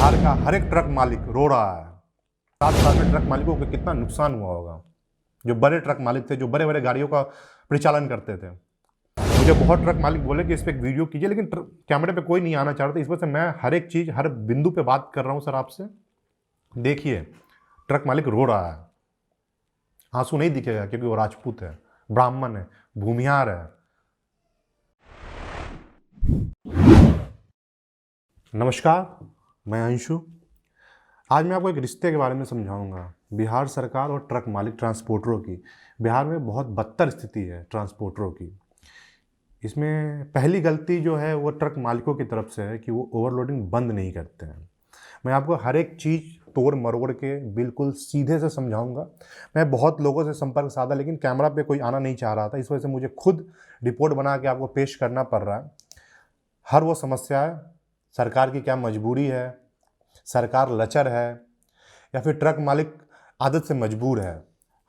बिहार का हर एक ट्रक मालिक रो रहा है। 7 साल में ट्रक मालिकों को कितना नुकसान हुआ होगा। जो बड़े ट्रक मालिक थे, जो बड़े बड़े गाड़ियों का परिचालन करते थे। मुझे बहुत ट्रक मालिक बोले कि इस पर एक वीडियो कीजिए, लेकिन कैमरे पे कोई नहीं आना चाह रहा था। इस वजह से मैं हर एक चीज़, हर बिंदु पे बात कर रहा हूँ सर आपसे। देखिए, ट्रक मालिक रो रहा है। आंसू नहीं दिखेगा क्योंकि वो राजपूत है, ब्राह्मण है, भूमिहार है। नमस्कार, मैं अंशु। आज मैं आपको एक रिश्ते के बारे में समझाऊंगा, बिहार सरकार और ट्रक मालिक ट्रांसपोर्टरों की। बिहार में बहुत बदतर स्थिति है ट्रांसपोर्टरों की। इसमें पहली गलती जो है वो ट्रक मालिकों की तरफ से है कि वो ओवरलोडिंग बंद नहीं करते हैं। मैं आपको हर एक चीज़ तोड़ मरोड़ के बिल्कुल सीधे से समझाऊंगा। मैं बहुत लोगों से संपर्क साधा, लेकिन कैमरा पे कोई आना नहीं चाह रहा था। इस वजह से मुझे खुद रिपोर्ट बना के आपको पेश करना पड़ रहा है। हर वो समस्याएं, सरकार की क्या मजबूरी है, सरकार लचर है, या फिर ट्रक मालिक आदत से मजबूर है,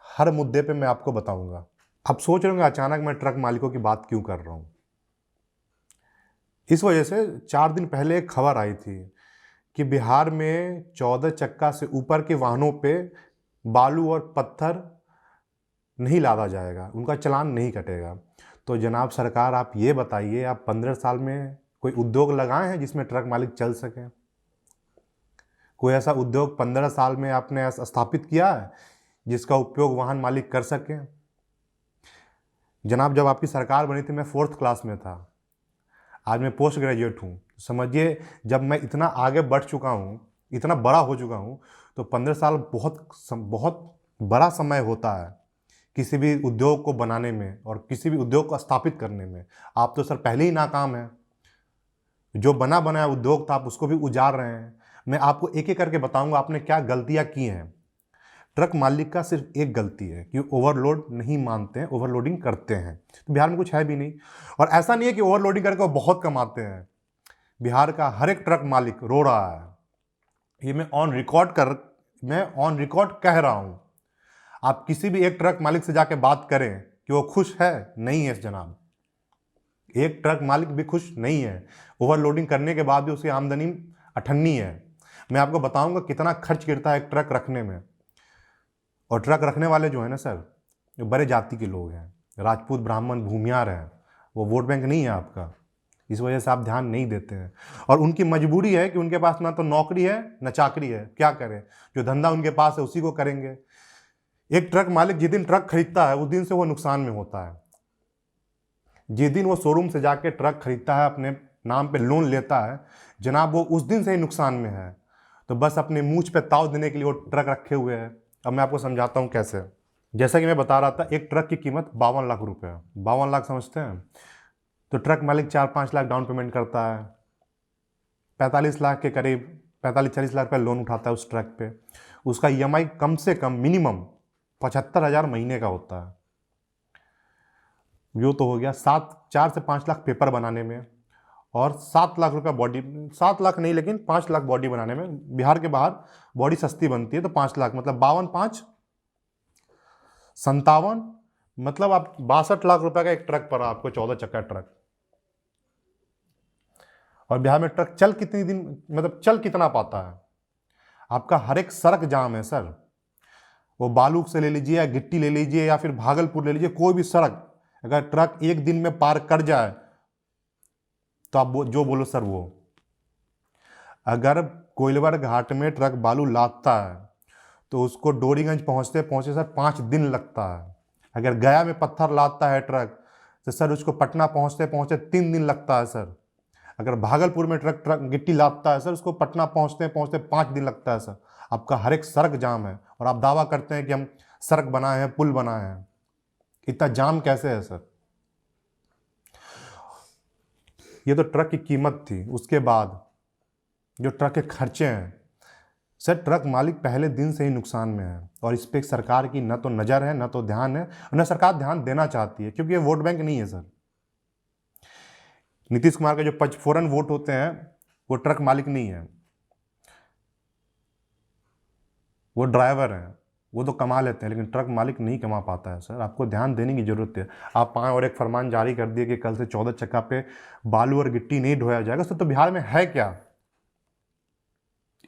हर मुद्दे पे मैं आपको बताऊंगा। आप सोच रहे होंगे अचानक मैं ट्रक मालिकों की बात क्यों कर रहा हूँ। इस वजह से 4 दिन पहले एक खबर आई थी कि बिहार में 14 चक्का से ऊपर के वाहनों पे बालू और पत्थर नहीं लादा जाएगा, उनका चालान नहीं कटेगा। तो जनाब सरकार, आप ये बताइए, आप 15 साल में कोई उद्योग लगाए हैं जिसमें ट्रक मालिक चल सके? कोई ऐसा उद्योग 15 साल में आपने स्थापित किया है जिसका उपयोग वाहन मालिक कर सके? जनाब, जब आपकी सरकार बनी थी मैं 4th क्लास में था। आज मैं पोस्ट ग्रेजुएट हूँ। समझिए, जब मैं इतना आगे बढ़ चुका हूँ, इतना बड़ा हो चुका हूँ, तो 15 साल बहुत बड़ा समय होता है किसी भी उद्योग को बनाने में और किसी भी उद्योग को स्थापित करने में। आप तो सर पहले ही नाकाम हैं। जो बना बनाया उद्योग था आप उसको भी उजाड़ रहे हैं। मैं आपको एक एक करके बताऊंगा आपने क्या गलतियां की हैं। ट्रक मालिक का सिर्फ एक गलती है कि ओवरलोड नहीं मानते हैं, ओवरलोडिंग करते हैं। तो बिहार में कुछ है भी नहीं। और ऐसा नहीं है कि ओवरलोडिंग करके वो बहुत कमाते हैं। बिहार का हर एक ट्रक मालिक रो रहा है। ये मैं ऑन रिकॉर्ड कह रहा हूं। आप किसी भी एक ट्रक मालिक से जाके बात करें कि वो खुश है, नहीं है जनाब। एक ट्रक मालिक भी खुश नहीं है। ओवरलोडिंग करने के बाद भी उसकी आमदनी अठन्नी है। मैं आपको बताऊंगा कितना खर्च गिरता है एक ट्रक रखने में। और ट्रक रखने वाले जो है ना सर, जो बड़े जाति के लोग हैं, राजपूत, ब्राह्मण, भूमिहार हैं। वो वोट बैंक नहीं है आपका। इस वजह से आप ध्यान नहीं देते हैं। और उनकी मजबूरी है कि उनके पास ना तो नौकरी है ना चाकरी है। क्या करें? जो धंधा उनके पास है उसी को करेंगे। एक ट्रक मालिक जिस दिन ट्रक खरीदता है उस दिन से वो नुकसान में होता है। जिस दिन वो शोरूम से जाके ट्रक खरीदता है, अपने नाम पे लोन लेता है, जनाब वो उस दिन से ही नुकसान में है। तो बस अपने मूंछ पे ताव देने के लिए वो ट्रक रखे हुए हैं। अब मैं आपको समझाता हूँ कैसे। जैसा कि मैं बता रहा था, एक ट्रक की कीमत 52 लाख रुपए है। 52 लाख समझते हैं? तो ट्रक मालिक 4-5 लाख डाउन पेमेंट करता है, 45 लाख के करीब, 45-40 लाख रुपये लोन उठाता है उस ट्रक पे। उसका ईएमआई कम से कम मिनिमम 75,000 महीने का होता है। जो तो हो गया 4 से 5 लाख पेपर बनाने में, और 7 लाख रुपया बॉडी, 7 लाख नहीं लेकिन 5 लाख बॉडी बनाने में। बिहार के बाहर बॉडी सस्ती बनती है, तो 5 लाख मतलब 52-5-57, मतलब आप 62 लाख रुपए का एक ट्रक पड़ा आपको, 14 चक्का ट्रक। और बिहार में ट्रक चल कितनी दिन, मतलब चल कितना पाता है? आपका हर एक सड़क जाम है सर। वो बालू से ले लीजिए या गिट्टी ले लीजिए या फिर भागलपुर ले लीजिए, कोई भी सड़क अगर ट्रक एक दिन में पार कर जाए तो आप जो बोलो सर वो। अगर कोइलवर घाट में ट्रक बालू लादता है तो उसको डोरीगंज पहुंचते पहुंचते सर 5 दिन लगता है। अगर गया में पत्थर लादता है ट्रक तो सर उसको पटना पहुंचते पहुंचते 3 दिन लगता है सर। अगर भागलपुर में ट्रक ट्रक गिट्टी लादता है सर, उसको पटना पहुंचते पहुंचते 5 दिन लगता है सर। आपका हर एक सड़क जाम है और आप दावा करते हैं कि हम सड़क बनाए हैं, पुल बनाए हैं। इतना जाम कैसे है सर? ये तो ट्रक की कीमत थी। उसके बाद जो ट्रक के खर्चे हैं सर, ट्रक मालिक पहले दिन से ही नुकसान में है। और इस पर सरकार की न तो नज़र है, न तो ध्यान है, और न सरकार ध्यान देना चाहती है, क्योंकि ये वोट बैंक नहीं है सर। नीतीश कुमार के जो पचफोरन वोट होते हैं वो ट्रक मालिक नहीं है, वो ड्राइवर हैं। वो तो कमा लेते हैं, लेकिन ट्रक मालिक नहीं कमा पाता है सर। आपको ध्यान देने की जरूरत है। आप आए और एक फरमान जारी कर दिए कि कल से 14 चक्का पे बालू और गिट्टी नहीं ढोया जाएगा। सर तो बिहार में है क्या?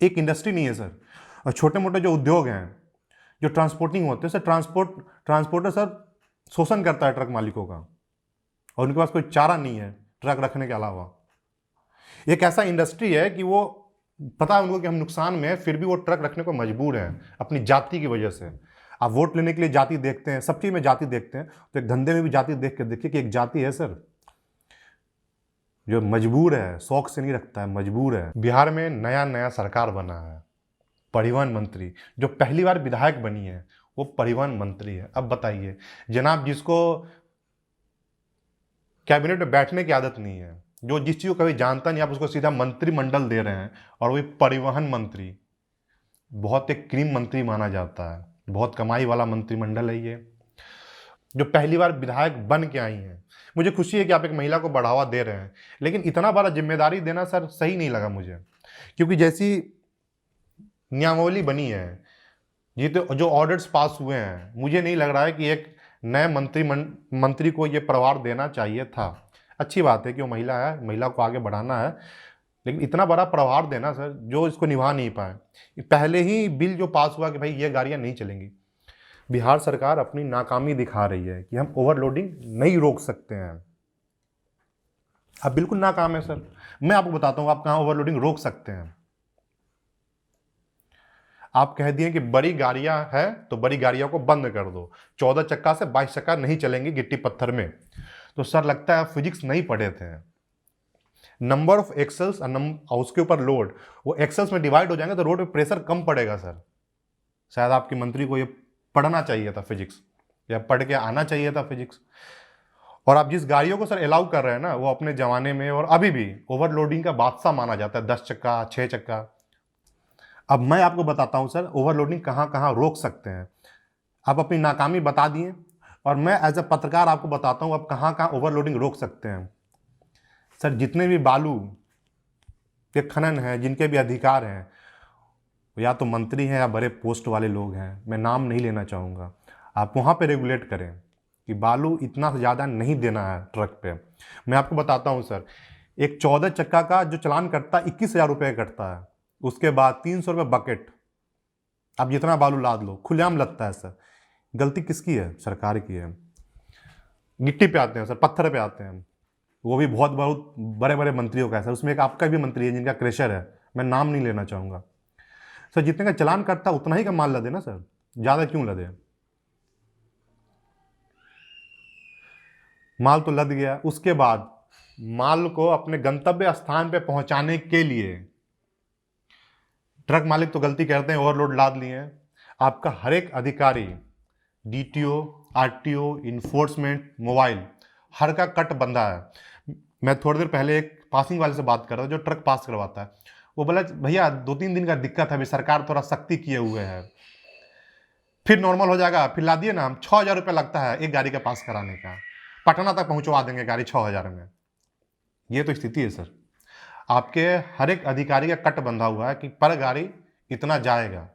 एक इंडस्ट्री नहीं है सर। और छोटे मोटे जो उद्योग हैं, जो ट्रांसपोर्टिंग होते हैं सर, ट्रांसपोर्टर सर शोषण करता है ट्रक मालिकों का, और उनके पास कोई चारा नहीं है ट्रक रखने के अलावा। एक ऐसा इंडस्ट्री है कि वो पता है उनको कि हम नुकसान में हैं, फिर भी वो ट्रक रखने को मजबूर हैं अपनी जाति की वजह से। आप वोट लेने के लिए जाति देखते हैं, सब चीज़ में जाति देखते हैं, तो एक धंधे में भी जाति देख के देखिए कि एक जाति है सर जो मजबूर है, शौक से नहीं रखता है, मजबूर है। बिहार में नया नया सरकार बना है, परिवहन मंत्री जो पहली बार विधायक बनी है वो परिवहन मंत्री है। अब बताइए जनाब, जिसको कैबिनेट में बैठने की आदत नहीं है, जो जिस चीज़ को कभी जानता नहीं, आप उसको सीधा मंत्रिमंडल दे रहे हैं, और वही परिवहन मंत्री बहुत एक क्रीम मंत्री माना जाता है, बहुत कमाई वाला मंत्रिमंडल है ये, जो पहली बार विधायक बन के आई हैं। मुझे खुशी है कि आप एक महिला को बढ़ावा दे रहे हैं, लेकिन इतना बड़ा जिम्मेदारी देना सर सही नहीं लगा मुझे, क्योंकि जैसी नियमावली बनी है, ये तो जो ऑर्डर्स पास हुए हैं, मुझे नहीं लग रहा है कि एक नए मंत्री को ये प्रभार देना चाहिए था। अच्छी बात है कि वो महिला है, महिला को आगे बढ़ाना है, लेकिन इतना बड़ा प्रभार देना सर जो इसको निभा नहीं पाए। पहले ही बिल जो पास हुआ कि भाई ये गाड़ियाँ नहीं चलेंगी। बिहार सरकार अपनी नाकामी दिखा रही है कि हम ओवरलोडिंग नहीं रोक सकते हैं। अब बिल्कुल नाकाम है सर। मैं आपको बताता हूँ आप कहाँ ओवरलोडिंग रोक सकते हैं। आप कह दिए कि बड़ी गाड़ियां हैं तो बड़ी गाड़ियों को बंद कर दो, 14 चक्का से 22 चक्का नहीं चलेंगी गिट्टी पत्थर में। तो सर लगता है आप फिजिक्स नहीं पढ़े थे। नंबर ऑफ एक्सेल्स और उसके ऊपर लोड, वो एक्सेल्स में डिवाइड हो जाएंगे तो रोड पे प्रेशर कम पड़ेगा सर। शायद आपके मंत्री को ये पढ़ना चाहिए था फिजिक्स, या पढ़ के आना चाहिए था फिजिक्स। और आप जिस गाड़ियों को सर अलाउ कर रहे हैं ना, वो अपने जमाने में और अभी भी ओवरलोडिंग का बादशाह माना जाता है, 10 चक्का 6 चक्का। अब मैं आपको बताता हूं सर ओवरलोडिंग कहाँ कहाँ रोक सकते हैं। आप अपनी नाकामी बता दिए, और मैं एज ए पत्रकार आपको बताता हूं अब कहाँ कहाँ ओवरलोडिंग रोक सकते हैं। सर जितने भी बालू के खनन हैं, जिनके भी अधिकार हैं, या तो मंत्री हैं या बड़े पोस्ट वाले लोग हैं, मैं नाम नहीं लेना चाहूँगा, आप वहाँ पे रेगुलेट करें कि बालू इतना ज़्यादा नहीं देना है ट्रक पे। मैं आपको बताता हूँ सर, एक 14 चक्का का जो चलान कटता है 21,000 रुपये कटता है, उसके बाद 300 रुपये बकेट। आप जितना बालू लाद लो, खुलेआम लगता है सर। गलती किसकी है? सरकार की है। गिट्टी पे आते हैं सर, पत्थर पे आते हैं, वो भी बहुत बहुत बड़े बड़े मंत्रियों का है सर। उसमें एक आपका भी मंत्री है जिनका क्रेशर है, मैं नाम नहीं लेना चाहूँगा सर। जितने का चलान कटता उतना ही का माल लदे ना सर, ज़्यादा क्यों लदे? माल तो लद गया, उसके बाद माल को अपने गंतव्य स्थान पे पहुंचाने के लिए ट्रक मालिक तो गलती करते हैं, ओवरलोड लाद लिए हैं। आपका हर एक अधिकारी, डीटीओ, आरटीओ, इन्फोर्समेंट, मोबाइल, हर का कट बंधा है। मैं थोड़ी देर पहले एक पासिंग वाले से बात कर रहा था जो ट्रक पास करवाता है, वो बोला भैया 2-3 दिन का दिक्कत है, अभी सरकार थोड़ा सख्ती किए हुए है, फिर नॉर्मल हो जाएगा, फिर ला दिए ना। हम 6,000 रुपये लगता है एक गाड़ी का पास कराने का, पटना तक पहुंचवा देंगे गाड़ी 6,000 में। ये तो स्थिति है सर। आपके हर एक अधिकारी का कट बंधा हुआ है कि पर गाड़ी इतना जाएगा।